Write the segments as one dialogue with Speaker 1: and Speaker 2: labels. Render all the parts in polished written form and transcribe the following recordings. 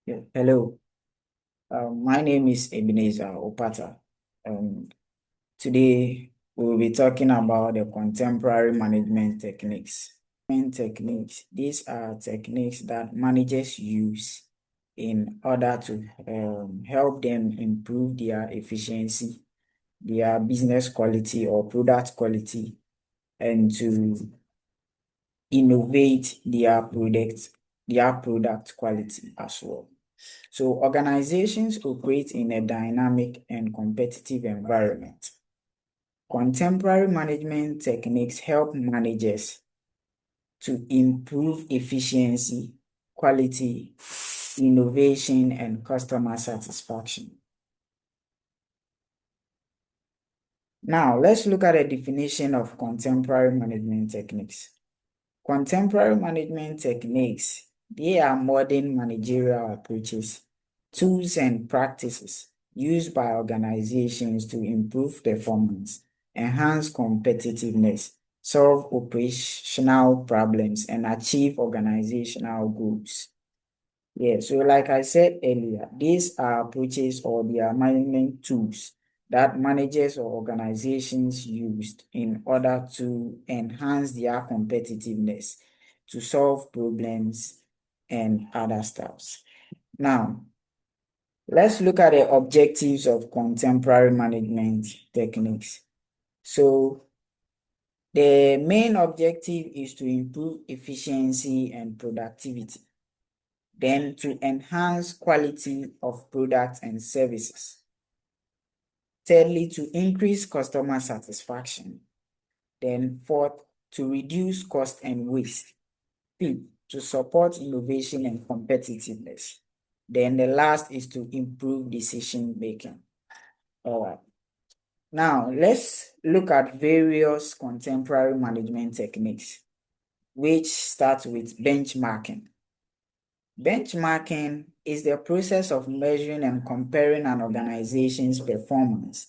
Speaker 1: Yeah, hello. My name is Ebenezer Opata. Um, Today we'll be talking about the contemporary management techniques. These are techniques that managers use in order to help them improve their efficiency, their business quality or product quality, and to innovate their product quality as well. So organizations operate in a dynamic and competitive environment. Contemporary management techniques help managers to improve efficiency, quality, innovation, and customer satisfaction. Now, let's look at a definition of contemporary management techniques. Contemporary management techniques, they are modern managerial approaches, tools and practices used by organizations to improve performance, enhance competitiveness, solve operational problems, and achieve organizational goals. Yeah, so like I said earlier, these are approaches or they are management tools that managers or organizations used in order to enhance their competitiveness, to solve problems and other stuffs. Now, let's look at the objectives of contemporary management techniques. So, the main objective is to improve efficiency and productivity. Then to enhance quality of products and services. Thirdly, to increase customer satisfaction. Then fourth, to reduce cost and waste. Fifth, to support innovation and competitiveness. Then the last is to improve decision making. All right. Now, let's look at various contemporary management techniques, which start with benchmarking. Benchmarking is the process of measuring and comparing an organization's performance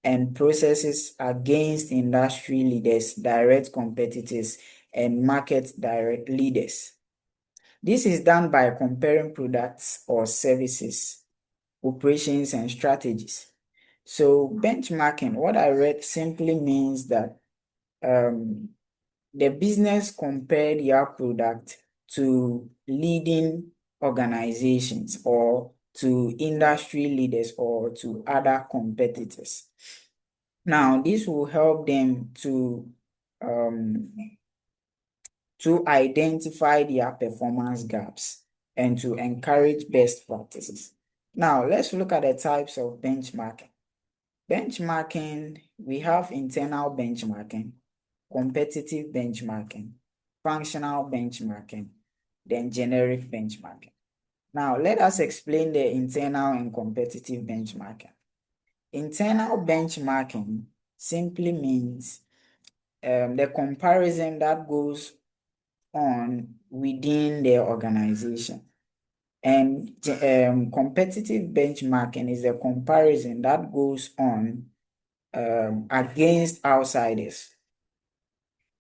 Speaker 1: and processes against industry leaders, direct competitors, and market direct leaders. This is done by comparing products or services, operations, and strategies. So benchmarking, what I read simply means that the business compare their product to leading organizations or to industry leaders or to other competitors. Now, this will help them um, to identify their performance gaps and to encourage best practices. Now, let's look at the types of benchmarking. Benchmarking, we have internal benchmarking, competitive benchmarking, functional benchmarking, then generic benchmarking. Now, let us explain the internal and competitive benchmarking. Internal benchmarking simply means the comparison that goes on within the organization. And competitive benchmarking is a comparison that goes on against outsiders.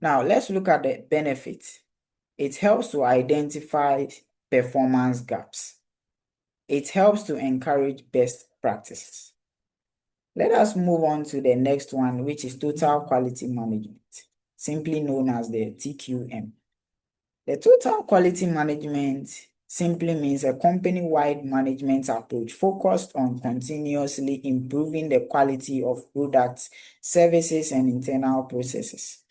Speaker 1: Now, let's look at the benefits. It helps to identify performance gaps. It helps to encourage best practices. Let us move on to the next one, which is total quality management, simply known as the TQM. The total quality management simply means a company-wide management approach focused on continuously improving the quality of products, services, and internal processes.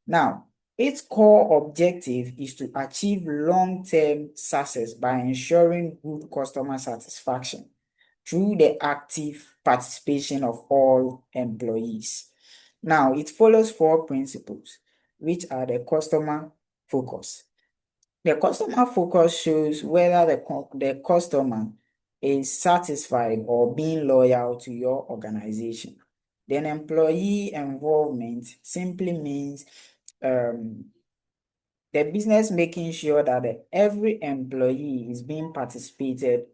Speaker 1: Now, its core objective is to achieve long-term success by ensuring good customer satisfaction through the active participation of all employees. Now, it follows four principles, which are the customer focus. The customer focus shows whether the customer is satisfied or being loyal to your organization. Then employee involvement simply means the business making sure that every employee is being participated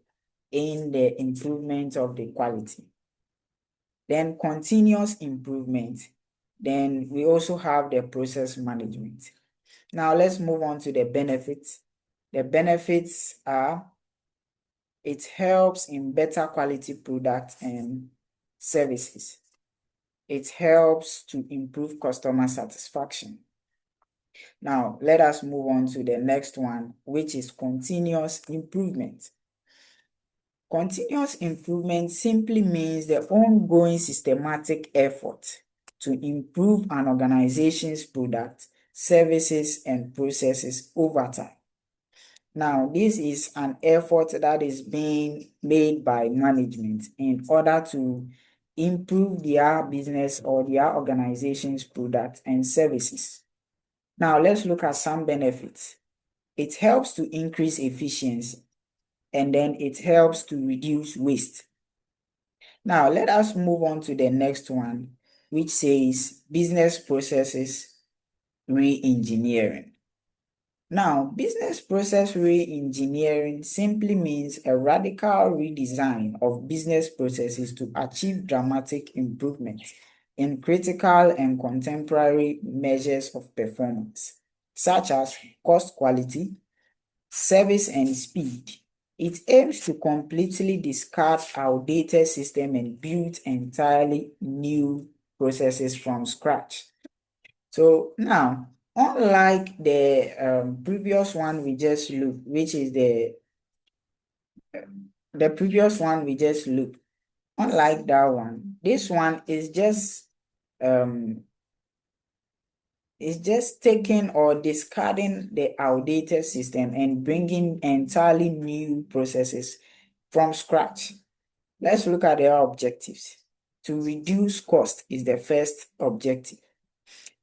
Speaker 1: in the improvement of the quality. Then continuous improvement. Then we also have the process management. Now let's move on to the benefits. The benefits are It helps in better quality products and services. It helps to improve customer satisfaction. Now, let us move on to the next one, which is continuous improvement. Continuous improvement simply means the ongoing systematic effort to improve an organization's product, services, and processes over time. Now, this is an effort that is being made by management in order to improve their business or their organization's product and services. Now, let's look at some benefits. It helps to increase efficiency, and then it helps to reduce waste. Now, let us move on to the next one, which says business processes re-engineering. Now, business process re-engineering simply means a radical redesign of business processes to achieve dramatic improvement in critical and contemporary measures of performance, such as cost quality, service and speed. It aims to completely discard outdated systems and build entirely new processes from scratch. So now, unlike the previous one we just looked, which is the previous one we just looked, unlike that one, this one is just taking or discarding the outdated system and bringing entirely new processes from scratch. Let's look at their objectives. To reduce cost is the first objective.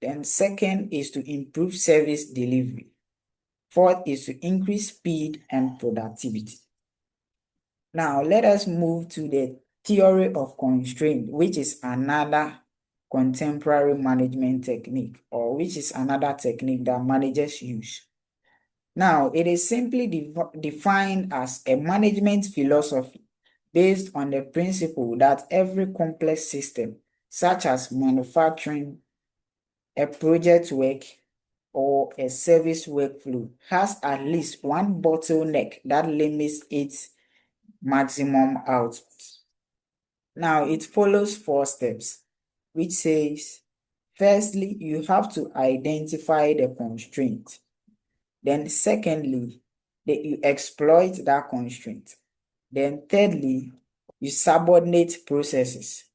Speaker 1: Then second is to improve service delivery. Fourth is to increase speed and productivity. Now let us move to the theory of constraint, which is another contemporary management technique, or which is another technique that managers use. Now, it is simply defined as a management philosophy based on the principle that every complex system, such as manufacturing, a project work, or a service workflow, has at least one bottleneck that limits its maximum output. Now, it follows 4 steps, which says, firstly, you have to identify the constraint. Then secondly, you exploit that constraint. Then thirdly, you subordinate processes.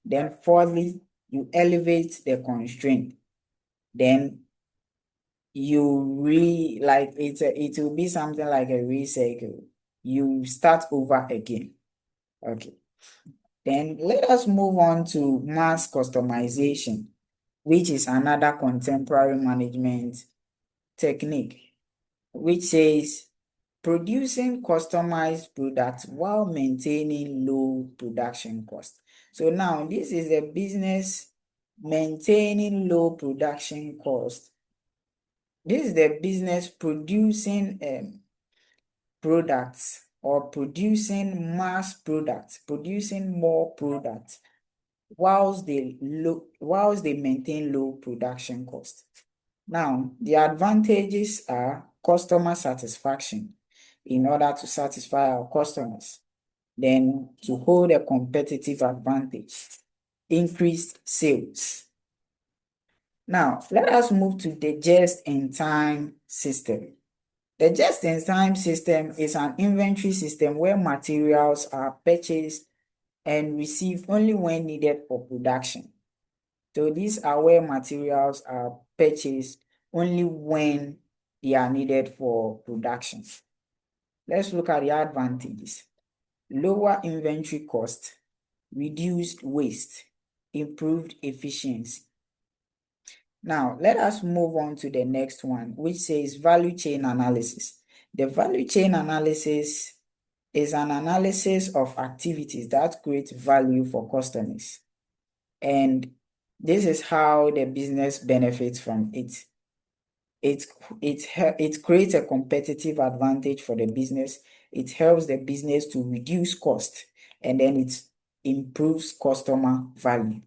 Speaker 1: Then fourthly, you elevate the constraint. Then you it will be something like a recycle. You start over again. Okay. Then let us move on to mass customization, which is another contemporary management technique, which says producing customized products while maintaining low production cost. So now this is a business maintaining low production cost. This is the business producing products or producing mass products, producing more products whilst they maintain low production cost. Now, the advantages are customer satisfaction in order to satisfy our customers, then to hold a competitive advantage, increased sales. Now, let us move to the just-in-time system. The just-in-time system is an inventory system where materials are purchased and received only when needed for production. So these are where materials are purchased only when they are needed for production. Let's look at the advantages. Lower inventory cost, reduced waste, improved efficiency. Now, let us move on to the next one, which says value chain analysis. The value chain analysis is an analysis of activities that create value for customers. And this is how the business benefits from it. It creates a competitive advantage for the business. It helps the business to reduce cost, and then it improves customer value.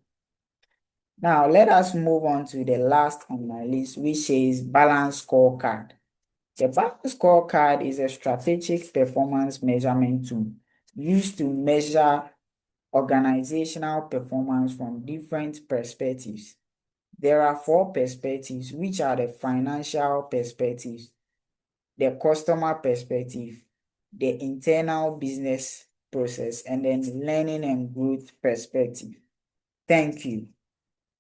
Speaker 1: Now, let us move on to the last on my list, which is balance scorecard. The value scorecard is a strategic performance measurement tool used to measure organizational performance from different perspectives. There are four perspectives, which are the financial perspectives, the customer perspective, the internal business process, and then learning and growth perspective. Thank you.